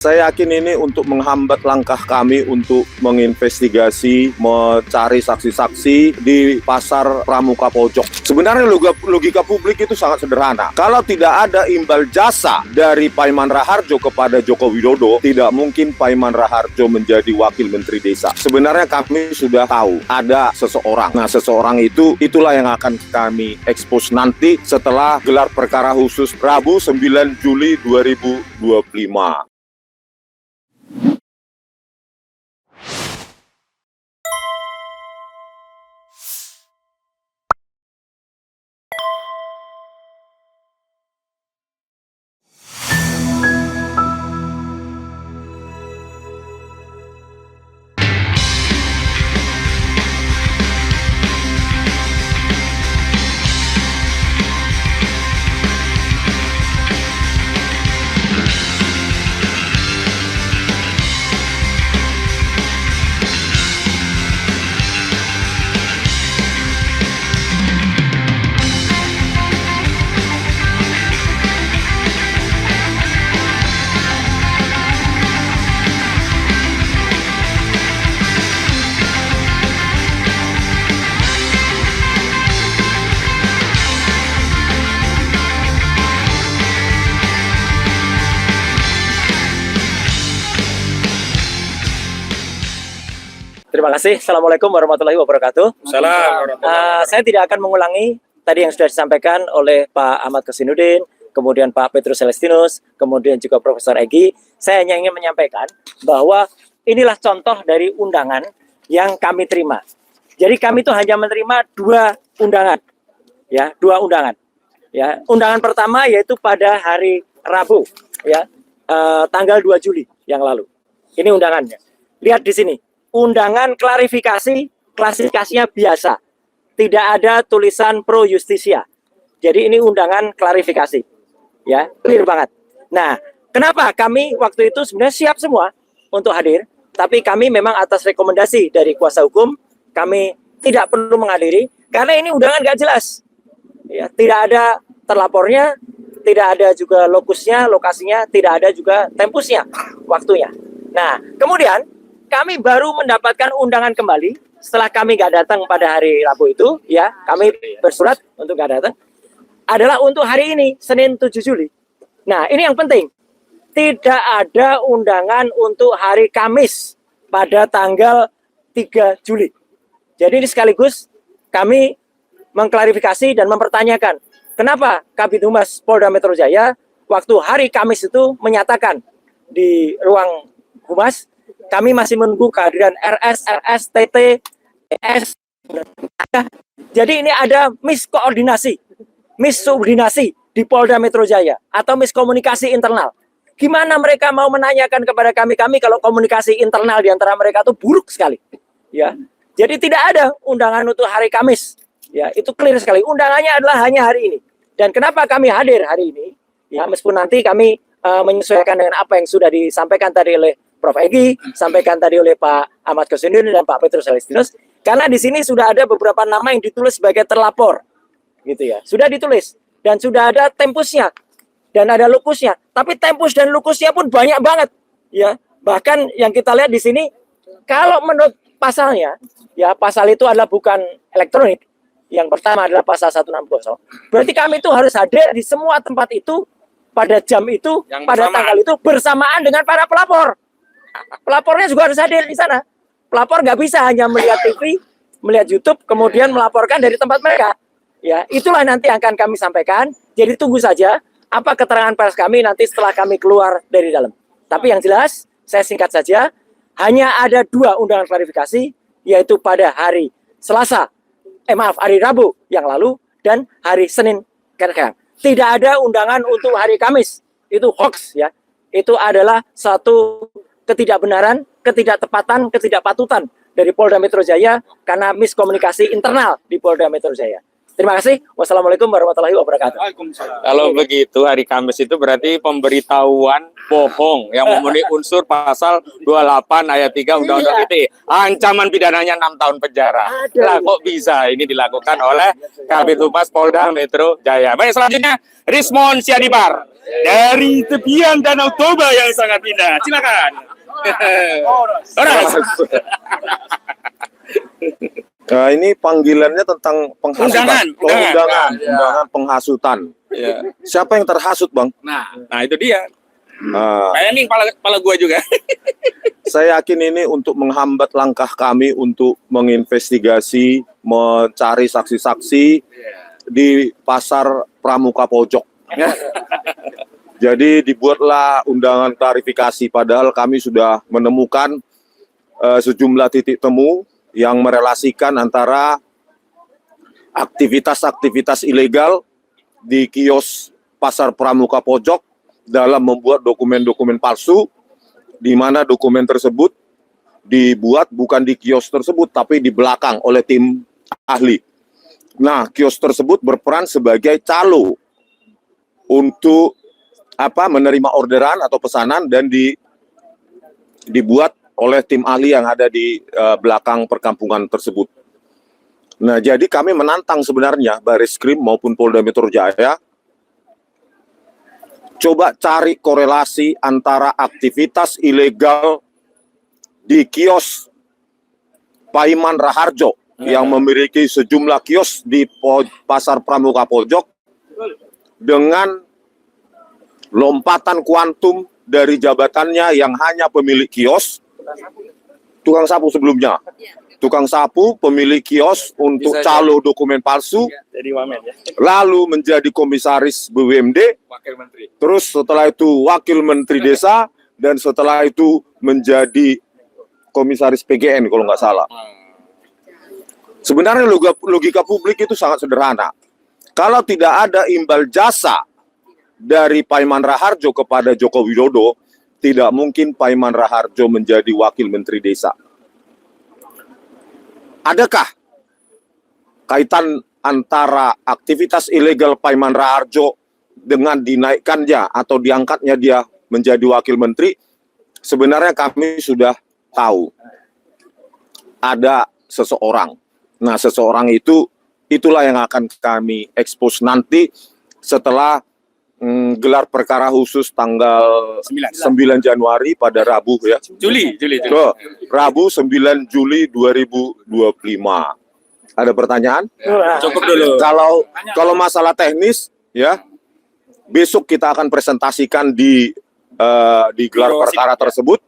Saya yakin ini untuk menghambat langkah kami untuk menginvestigasi, mencari saksi-saksi di pasar Pramuka Pojok. Sebenarnya logika publik itu sangat sederhana. Kalau tidak ada imbal jasa dari Paiman Raharjo kepada Joko Widodo, tidak mungkin Paiman Raharjo menjadi wakil menteri desa. Sebenarnya kami sudah tahu ada seseorang. Nah, seseorang itulah yang akan kami ekspos nanti setelah gelar perkara khusus Rabu 9 Juli 2025. Terima kasih. Assalamualaikum warahmatullahi wabarakatuh. Saya tidak akan mengulangi tadi yang sudah disampaikan oleh Pak Ahmad Kosinudin, kemudian Pak Petrus Celestinus, kemudian juga Profesor Egy. Saya hanya ingin menyampaikan bahwa inilah contoh dari undangan yang kami terima. Jadi kami itu hanya menerima dua undangan. Ya, dua undangan. Ya, undangan pertama yaitu pada hari Rabu, ya, tanggal 2 Juli yang lalu. Ini undangannya. Lihat di sini. Undangan klasifikasinya biasa. Tidak ada tulisan pro justisia. Jadi ini undangan klarifikasi. Ya, clear banget. Nah, kenapa kami waktu itu sebenarnya siap semua untuk hadir, tapi kami memang atas rekomendasi dari kuasa hukum, kami tidak perlu menghadiri karena ini undangan nggak jelas. Ya, tidak ada terlapornya, tidak ada juga lokusnya, lokasinya, tidak ada juga tempusnya, waktunya. Nah, kemudian kami baru mendapatkan undangan kembali setelah kami nggak datang pada hari Rabu itu, ya, kami bersurat untuk nggak datang, adalah untuk hari ini, Senin 7 Juli. Nah, ini yang penting. Tidak ada undangan untuk hari Kamis pada tanggal 3 Juli. Jadi ini sekaligus kami mengklarifikasi dan mempertanyakan, kenapa Kabid Humas Polda Metro Jaya waktu hari Kamis itu menyatakan di ruang Humas, kami masih menunggu kehadiran RS, TT, ES. Jadi ini ada miskoordinasi, missubordinasi di Polda Metro Jaya atau miskomunikasi internal. Gimana mereka mau menanyakan kepada kami kalau komunikasi internal di antara mereka itu buruk sekali. Ya, jadi tidak ada undangan untuk hari Kamis. Ya, itu clear sekali. Undangannya adalah hanya hari ini. Dan kenapa kami hadir hari ini? Ya, meskipun nanti kami menyesuaikan dengan apa yang sudah disampaikan tadi oleh Prof. Egy, sampaikan tadi oleh Pak Ahmad Kosinudin dan Pak Petrus Celestinus, karena di sini sudah ada beberapa nama yang ditulis sebagai terlapor, gitu ya, sudah ditulis dan sudah ada tempusnya dan ada lokusnya. Tapi tempus dan lokusnya pun banyak banget, ya. Bahkan yang kita lihat di sini, kalau menurut pasalnya, ya, pasal itu adalah bukan elektronik. Yang pertama adalah pasal 160. Berarti kami itu harus hadir di semua tempat itu pada jam itu, yang pada tanggal itu bersamaan dengan para pelapor. Pelapornya juga harus hadir di sana. Pelapor nggak bisa hanya melihat TV, melihat YouTube, kemudian melaporkan dari tempat mereka. Ya, itulah nanti akan kami sampaikan. Jadi tunggu saja apa keterangan pers kami nanti setelah kami keluar dari dalam. Tapi yang jelas, saya singkat saja, hanya ada dua undangan klarifikasi, yaitu pada hari Selasa, hari Rabu yang lalu dan hari Senin sekarang. Tidak ada undangan untuk hari Kamis. Itu hoax, ya. Itu adalah satu ketidakbenaran, ketidaktepatan, ketidakpatutan dari Polda Metro Jaya karena miskomunikasi internal di Polda Metro Jaya. Terima kasih. Wassalamualaikum warahmatullahi wabarakatuh. Kalau begitu hari Kamis itu berarti pemberitahuan bohong yang memenuhi unsur pasal 28 ayat 3 Undang-Undang ITE. Ancaman pidananya 6 tahun penjara. Lah kok bisa ini dilakukan oleh Kabid Humas Polda Metro Jaya. Baik, selanjutnya Rismon Sianibar dari tepian Danau Toba yang sangat indah. Silakan. Nah, ini panggilannya tentang penghasutan. Undangan Penghasutan. Ya. Siapa yang terhasut, Bang? Nah itu dia. Nah, Kayak nih kepala gua juga. saya yakin ini untuk menghambat langkah kami untuk menginvestigasi, mencari saksi-saksi di pasar Pramuka Pojok. Jadi dibuatlah undangan klarifikasi, padahal kami sudah menemukan sejumlah titik temu yang merelasikan antara aktivitas-aktivitas ilegal di kios pasar Pramuka Pojok dalam membuat dokumen-dokumen palsu, di mana dokumen tersebut dibuat bukan di kios tersebut, tapi di belakang oleh tim ahli. Nah, kios tersebut berperan sebagai calo untuk menerima orderan atau pesanan dan dibuat oleh tim ahli yang ada di belakang perkampungan tersebut. Nah, jadi kami menantang sebenarnya Bareskrim maupun Polda Metro Jaya, coba cari korelasi antara aktivitas ilegal di kios Paiman Raharjo yang memiliki sejumlah kios di pasar Pramuka Pojok dengan lompatan kuantum dari jabatannya yang hanya pemilik kios, tukang sapu sebelumnya. Tukang sapu, pemilik kios untuk calo dokumen palsu, Jadi wamen ya. lalu menjadi komisaris BUMD, Wakil Menteri. terus setelah itu wakil menteri desa, dan setelah itu menjadi komisaris PGN kalau nggak salah. Sebenarnya logika publik itu sangat sederhana. Kalau tidak ada imbal jasa dari Paiman Raharjo kepada Joko Widodo, tidak mungkin Paiman Raharjo menjadi wakil menteri desa. Adakah kaitan antara aktivitas ilegal Paiman Raharjo dengan dinaikkannya atau diangkatnya dia menjadi wakil menteri? Sebenarnya kami sudah tahu ada seseorang. Nah, seseorang itulah yang akan kami expose nanti setelah gelar perkara khusus tanggal 9 Januari pada Rabu ya. Juli. Rabu 9 Juli 2025. Ada pertanyaan? Cukup dulu. Kalau masalah teknis ya, besok kita akan presentasikan di gelar perkara tersebut.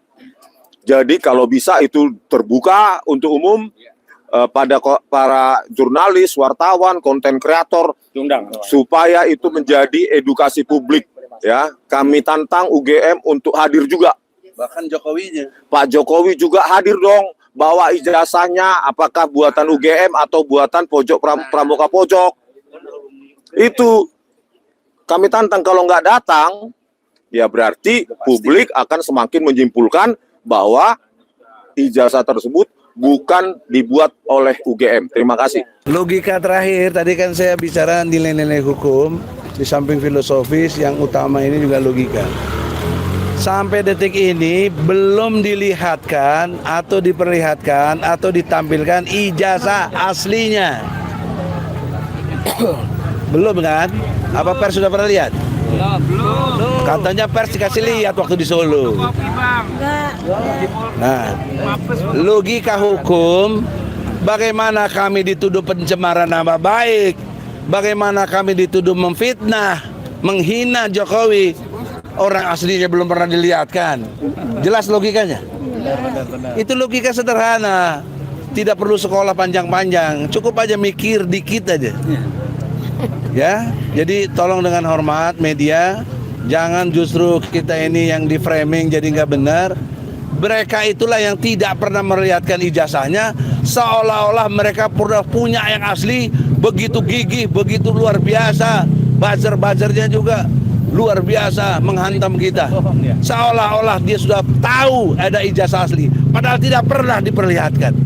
Jadi kalau bisa itu terbuka untuk umum pada para jurnalis, wartawan, konten kreator, supaya itu menjadi edukasi publik ya. Kami tantang UGM untuk hadir juga. Bahkan Jokowinya. Pak Jokowi juga hadir dong, bawa ijazahnya apakah buatan UGM atau buatan Pramuka Pojok. Itu kami tantang. Kalau nggak datang, ya berarti publik akan semakin menyimpulkan bahwa ijazah tersebut bukan dibuat oleh UGM. Terima kasih. Logika terakhir, tadi kan saya bicara nilai-nilai hukum, di samping filosofis, yang utama ini juga logika. Sampai detik ini belum dilihatkan atau diperlihatkan atau ditampilkan ijazah aslinya. Belum kan? Apa pers sudah pernah lihat? Belum. Katanya pers dikasih lihat waktu di Solo. Nah, logika hukum, bagaimana kami dituduh pencemaran nama baik, bagaimana kami dituduh memfitnah, menghina Jokowi, orang aslinya belum pernah dilihatkan. Jelas logikanya? Itu logika sederhana. Tidak perlu sekolah panjang-panjang, cukup aja mikir dikit aja. Ya, jadi tolong dengan hormat media, jangan justru kita ini yang di framing jadi nggak benar. Mereka itulah yang tidak pernah melihatkan ijazahnya, seolah-olah mereka pernah punya yang asli, begitu gigih, begitu luar biasa. Buzzer-buzzernya juga luar biasa menghantam kita. Seolah-olah dia sudah tahu ada ijazah asli, padahal tidak pernah diperlihatkan.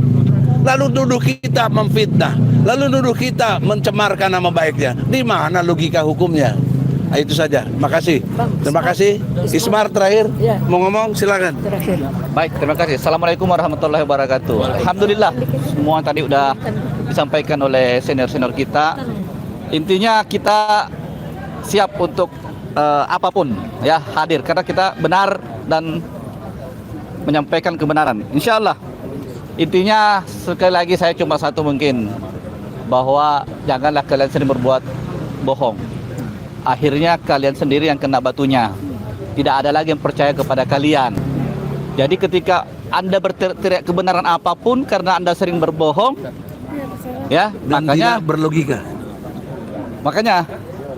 lalu nuduh kita memfitnah, lalu nuduh kita mencemarkan nama baiknya. Di mana logika hukumnya? Nah, itu saja. Makasih. Terima kasih. Ismar terakhir mau ngomong, silakan. Baik, terima kasih. Assalamualaikum warahmatullahi wabarakatuh. Alhamdulillah, semua tadi udah disampaikan oleh senior-senior kita. Intinya kita siap untuk apapun ya, hadir karena kita benar dan menyampaikan kebenaran. Insya Allah. Intinya sekali lagi saya cuma satu mungkin, bahwa janganlah kalian sendiri berbuat bohong. Akhirnya kalian sendiri yang kena batunya. Tidak ada lagi yang percaya kepada kalian. Jadi ketika Anda berteriak kebenaran apapun karena Anda sering berbohong, ya, Dan makanya tidak berlogika. makanya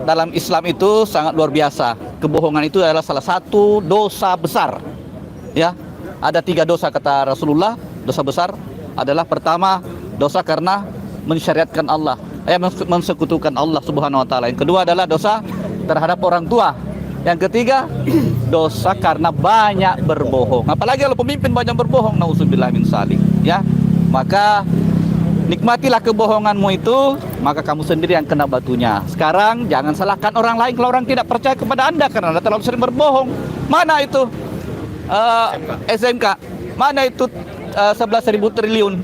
dalam Islam itu sangat luar biasa. Kebohongan itu adalah salah satu dosa besar. Ya, ada 3 dosa kata Rasulullah. Dosa besar adalah pertama, dosa karena mensyariatkan Allah, mensekutukan Allah Subhanahu wa taala. Yang kedua adalah dosa terhadap orang tua. Yang ketiga, dosa karena banyak berbohong. Apalagi kalau pemimpin banyak berbohong, nauzubillah min dzalik, ya. Maka nikmatilah kebohonganmu itu, maka kamu sendiri yang kena batunya. Sekarang jangan salahkan orang lain kalau orang tidak percaya kepada Anda karena Anda terlalu sering berbohong. Mana itu SMK? Mana itu 11.000 triliun?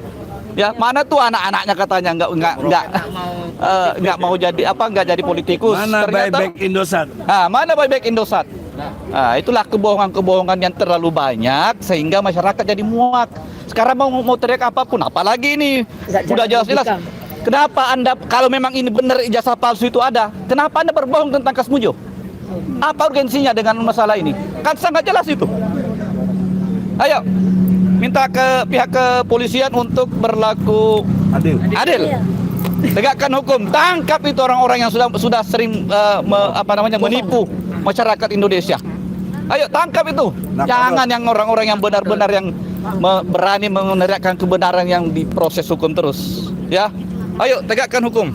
Ya, mana tuh anak-anaknya katanya nggak mau jadi apa, nggak jadi politikus. Mana buyback Indosat? Mana buyback Indosat? Itulah kebohongan-kebohongan yang terlalu banyak sehingga masyarakat jadi muak. Sekarang mau teriak apapun, apalagi ini sudah jelas-jelas. Kenapa Anda, kalau memang ini benar ijazah palsu itu ada, kenapa Anda berbohong tentang Kasmujo? Apa urgensinya dengan masalah ini? Kan sangat jelas itu. Ayo, minta ke pihak kepolisian untuk berlaku adil. Tegakkan hukum, tangkap itu orang-orang yang sudah sering menipu masyarakat Indonesia. Ayo tangkap itu. Jangan yang orang-orang yang benar-benar yang berani meneriakkan kebenaran yang diproses hukum terus. Ya, ayo tegakkan hukum.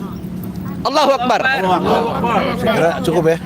Allahu Akbar. Saya kira cukup ya.